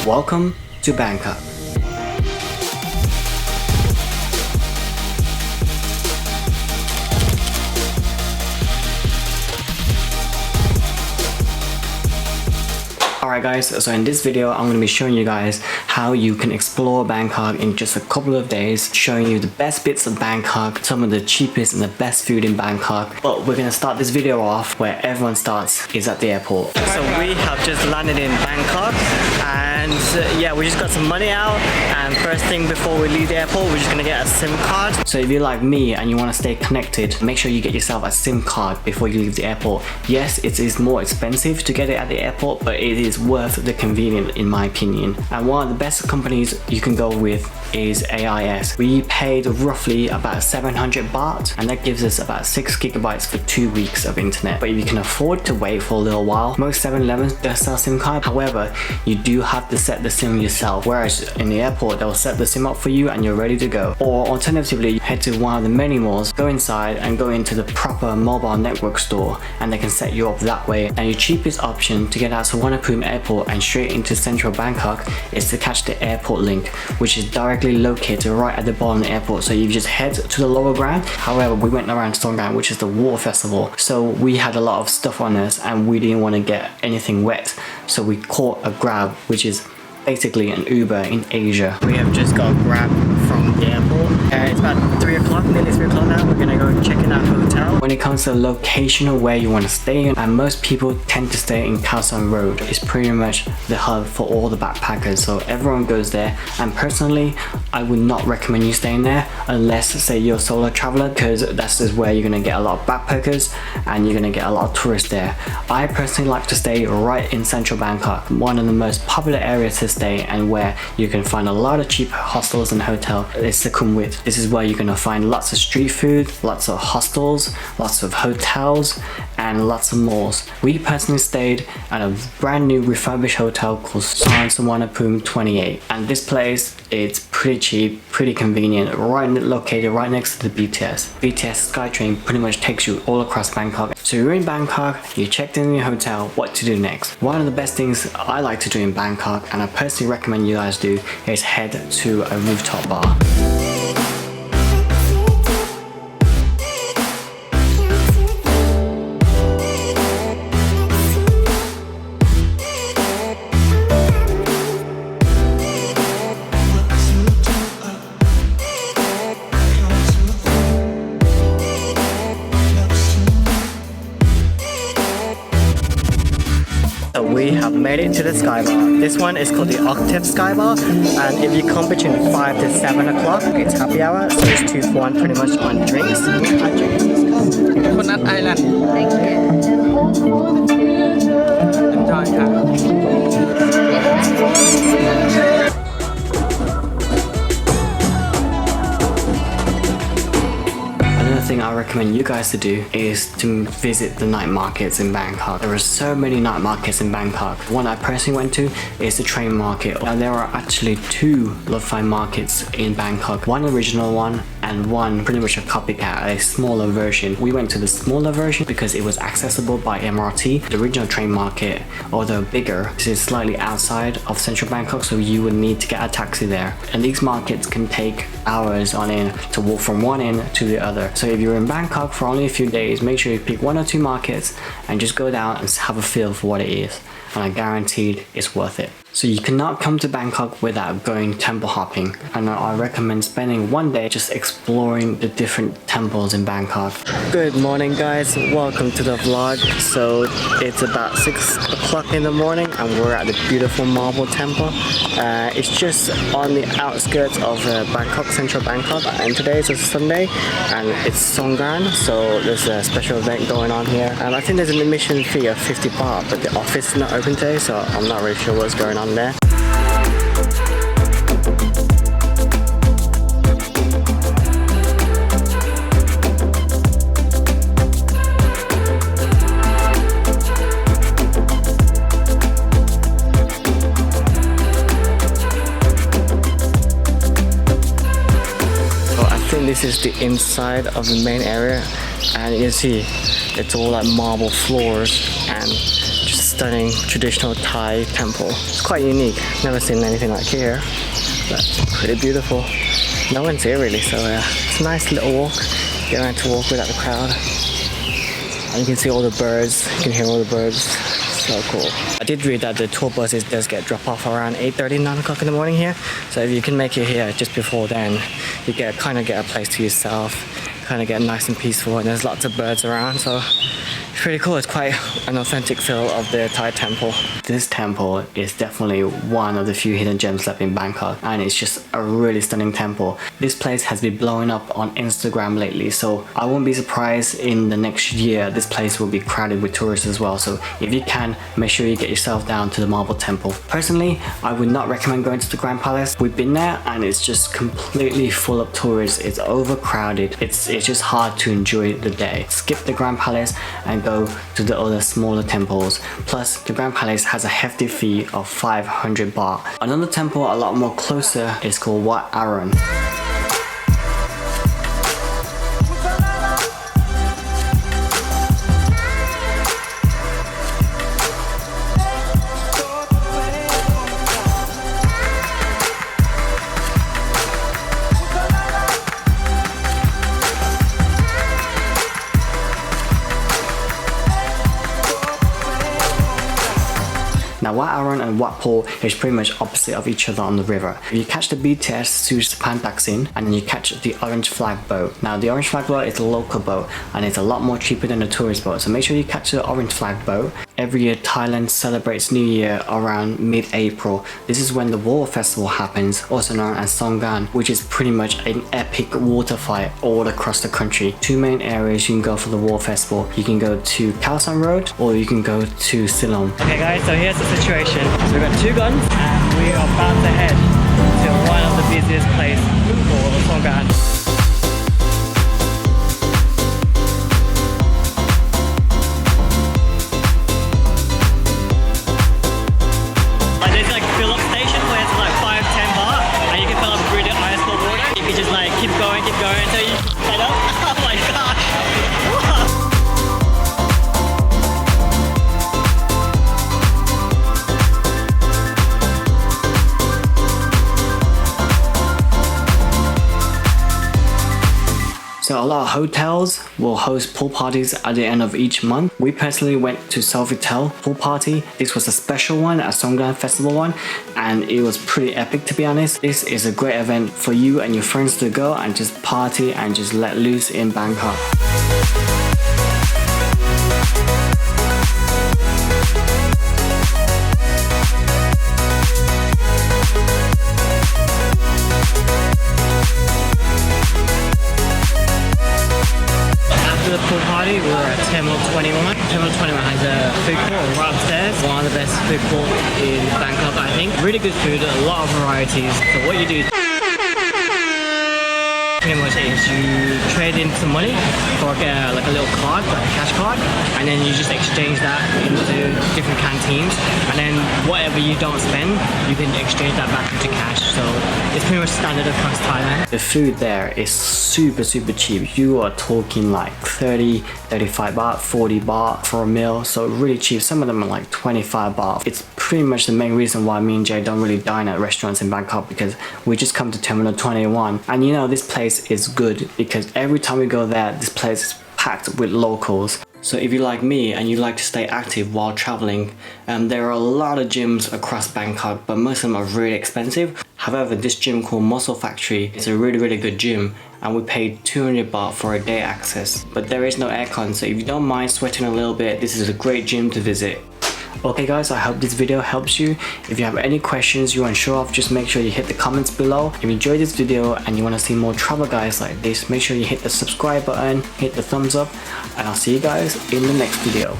Welcome to Bangkok. Alright guys, so in this video I'm going to be showing you guys how you can explore Bangkok in just a couple of days, showing you the best bits of Bangkok, some of the cheapest and the best food in Bangkok. But we're going to start this video off where everyone starts is at the airport. So we have just landed in Bangkok and yeah, we just got some money out, and first thing before we leave the airport we're just going to get a SIM card. So if you're like me and you want to stay connected, make sure you get yourself a SIM card before you leave the airport. Yes, it is more expensive to get it at the airport, but it is worth the convenience in my opinion. And one of the best companies you can go with is AIS. We paid roughly about 700 baht, and that gives us about 6 gigabytes for 2 weeks of internet. But if you can afford to wait for a little while, most 7-Elevens does sell SIM card. However, you do have to set the SIM yourself, whereas in the airport they'll set the SIM up for you and you're ready to go. Or alternatively, you head to one of the many malls, go inside and go into the proper mobile network store, and they can set you up that way. And your cheapest option to get out to Suvarnabhumi airport and straight into central Bangkok is to catch the airport link, which is directly located right at the bottom of the airport. So you just head to the lower ground. However, we went around Songkran, which is the water festival, so we had a lot of stuff on us and we didn't want to get anything wet, so we caught a Grab, which is basically an Uber in Asia. We have just got a Grab from the airport. It's about 3 o'clock, nearly 3 o'clock now. We're gonna go check in our hotel. When it comes to the location of where you want to stay in, and most people tend to stay in Khao San Road. It's pretty much the hub for all the backpackers, so everyone goes there. And personally, I would not recommend you staying there unless, say, you're a solo traveler, because that's just where you're gonna get a lot of backpackers and you're gonna get a lot of tourists there. I personally like to stay right in central Bangkok, one of the most popular areas to stay and where you can find a lot of cheap hostels and hotels is Sukhumvit. This is where you're gonna find lots of street food, lots of hostels, lots of hotels, and lots of malls. We personally stayed at a brand new refurbished hotel called Suvarnabhumi 28, and this place, it's pretty cheap, pretty convenient, located right next to the BTS. BTS SkyTrain pretty much takes you all across Bangkok. So you're in Bangkok, you checked in your hotel, what to do next? One of the best things I like to do in Bangkok, and I personally recommend you guys do, is head to a rooftop bar. We have made it to the Sky Bar. This one is called the Octave Sky Bar, and if you come between 5 to 7 o'clock, it's happy hour, so it's 2 for 1 pretty much on drinks. Coconut Island. Thank you. Another thing I recommend you guys to do is to visit the night markets in Bangkok. There are so many night markets in Bangkok. One I personally went to is the train market. Now there are actually 2 lo-fi markets in Bangkok. One original one and one pretty much a copycat, a smaller version. We went to the smaller version because it was accessible by MRT. The original train market, although bigger, is slightly outside of central Bangkok, so you would need to get a taxi there. And these markets can take hours on end to walk from one end to the other. So if you're in Bangkok for only a few days, make sure you pick 1 or 2 markets and just go down and have a feel for what it is. And I guaranteed it's worth it. So you cannot come to Bangkok without going temple hopping, and I recommend spending 1 day just exploring the different temples in Bangkok. Good morning guys, welcome to the vlog. So it's about 6 o'clock in the morning and we're at the beautiful marble temple. It's just on the outskirts of Bangkok, central Bangkok, and today is a Sunday and it's Songkran, so there's a special event going on here. And I think there's an admission fee of 50 baht, but the office is not open today, so I'm not really sure what's going on there. This is the inside of the main area, and you see it's all like marble floors and just stunning traditional Thai temple. It's quite unique. Never seen anything like here, but pretty beautiful. No one's here really, so it's a nice little walk. Get around to walk without the crowd. And you can see all the birds. You can hear all the birds. So cool. I did read that the tour buses does get drop off around 8:30, 9 o'clock in the morning here. So if you can make it here just before then, you kind of get a place to yourself, kind of get nice and peaceful, and there's lots of birds around. So it's pretty cool. It's quite an authentic feel of the Thai temple. This temple is definitely one of the few hidden gems left in Bangkok, and it's just a really stunning temple. This place has been blowing up on Instagram lately, so I won't be surprised in the next year this place will be crowded with tourists as well. So if you can, make sure you get yourself down to the Marble Temple. Personally, I would not recommend going to the Grand Palace. We've been there and it's just completely full of tourists. It's overcrowded. It's just hard to enjoy the day. Skip the Grand Palace and go to the other smaller temples. Plus, the Grand Palace has a hefty fee of 500 baht. Another temple a lot more closer is called Wat Arun. Now Wat Arun and Wat Po is pretty much opposite of each other on the river. You catch the BTS to Sapan Taksin and then you catch the orange flag boat. Now the orange flag boat is a local boat and it's a lot more cheaper than the tourist boat, so make sure you catch the orange flag boat. Every year Thailand celebrates New Year around mid-April. This is when the water festival happens, also known as Songkran, which is pretty much an epic water fight all across the country. Two main areas you can go for the water festival. You can go to Khao San Road or you can go to Silom. Okay guys, so here's the situation. So we've got two guns and we are about to head to one of the busiest places called Songkran. Keep going until you head up. Oh my gosh! So a lot of hotels will host pool parties at the end of each month. We personally went to Sofitel pool party. This was a special one, a Songkran festival one, and it was pretty epic to be honest. This is a great event for you and your friends to go and just party and just let loose in Bangkok. The pool party, we were at Terminal 21. Terminal 21 has a food court right upstairs. One of the best food court in Bangkok, I think. Really good food, a lot of varieties. So what you do pretty much is you trade in some money for like a little card, like a cash card, and then you just exchange that into different canteens, and then whatever you don't spend, you can exchange that back into cash. So it's pretty much standard across Thailand. The food there is super cheap. You are talking like 30, 35 baht, 40 baht for a meal, so really cheap. Some of them are like 25 baht. It's pretty much the main reason why me and Jay don't really dine at restaurants in Bangkok, because we just come to Terminal 21. And you know, this place is good because every time we go there, this place is packed with locals. So if you're like me and you like to stay active while traveling, there are a lot of gyms across Bangkok, but most of them are really expensive. However, this gym called Muscle Factory is a really good gym, and we paid 200 baht for a day access. But there is no aircon, so if you don't mind sweating a little bit, this is a great gym to visit. Okay guys, I hope this video helps you. If you have any questions you're unsure of, just make sure you hit the comments below. If you enjoyed this video and you want to see more travel guides like this, make sure you hit the subscribe button, hit the thumbs up, and I'll see you guys in the next video.